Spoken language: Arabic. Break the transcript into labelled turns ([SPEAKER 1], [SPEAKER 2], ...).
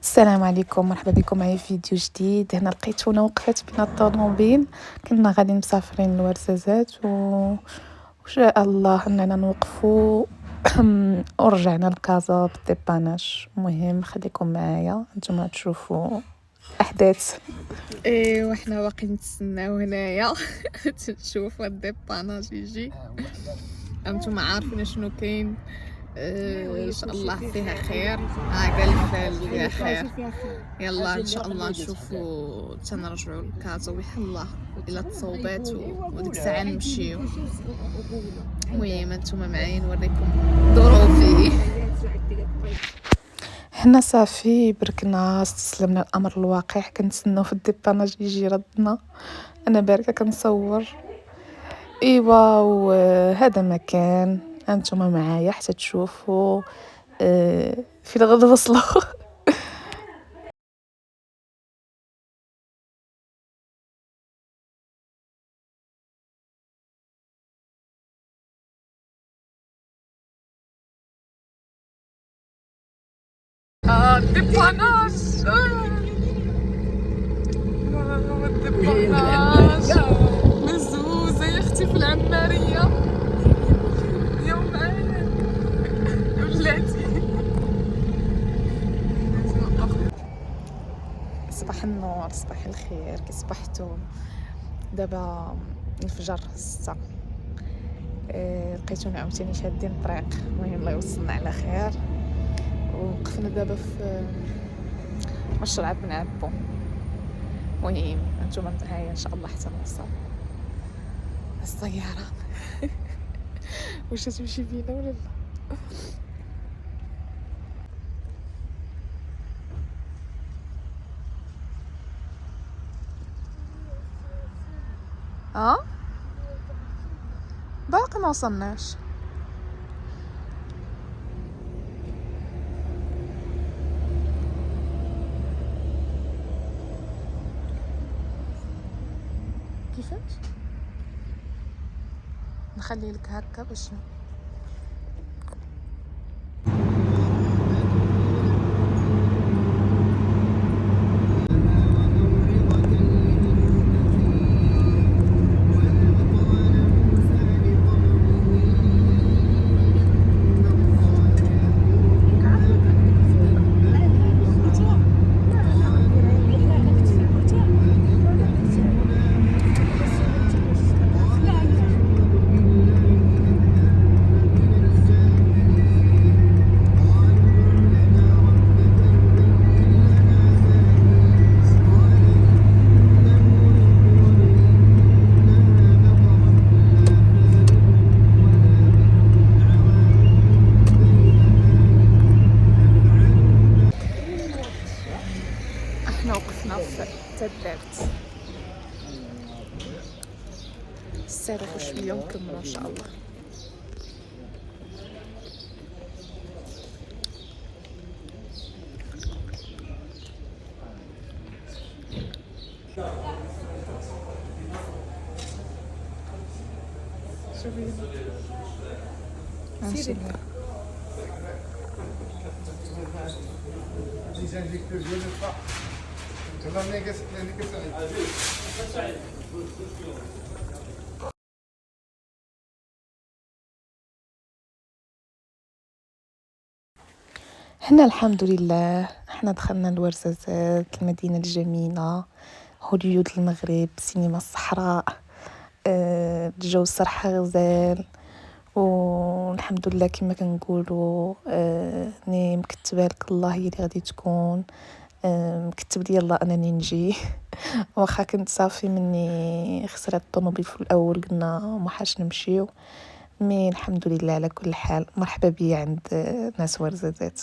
[SPEAKER 1] السلام عليكم، مرحبا بكم معايا في فيديو جديد. هنا لقيتونا وقفات بين الطوموبيل، كنا غادي مسافرين لورزازات وشاء الله اننا نوقفوا ورجعنا لكازا بالديباناج. المهم خليكم معايا نتوما تشوفوا احداث.
[SPEAKER 2] وحنا باقي نتسناو هنايا تشوفوا الديباناج يجي. انتم عارفين شنو كاين. ان شاء الله فيها خير. قال الفال فيها خير. يلا ان شاء الله نشوفوا تنرجعوا لكازا ويح الله الا تصوبات وديك الساعه نمشيو. المهم انتم معايا نوريكم ظروفي.
[SPEAKER 1] حنا صافي بركنا استسلمنا الامر الواقع، كنتسناو في الديباناج يجي ردنا. انا باركه كنصور ايوا، وهذا مكان انتم معايا حتى تشوفوا فين غادي نوصلوا. الديباناج الديباناج مزوزه يا اختي في العماريه. يوم ولاتي صباح النور، صباح الخير، كي صبحتوا؟ دابا الفجر 6. لقيتونا عاوتاني شادين الطريق. المهم الله يوصلنا على خير. وقفنا دابا في مشروع بن عبو. المهم انتم معايا ان شاء الله حتى نوصل. السياره واش تمشي بينا ولا لا؟ باقي ما وصلناش. كيفاش نخلي لك هكا باش احنا وقفنا في تدارت الساعة شويه ونكملوا ان شاء الله. شوفي ماشي حنا الحمد لله. حنا دخلنا لورزازات، المدينة الجميلة، هوليود المغرب، سينما الصحراء. الجو صراحة غزال، والحمد لله كما كنقولوا. ني مكتبه لك الله هي اللي غادي تكون، مكتب لي الله انني نجي. واخا كنت صافي مني خسرت الطوموبيل في الاول، قلنا ما حاش نمشيو، مي الحمد لله على كل حال. مرحبا بيا عند ناس ورزازات.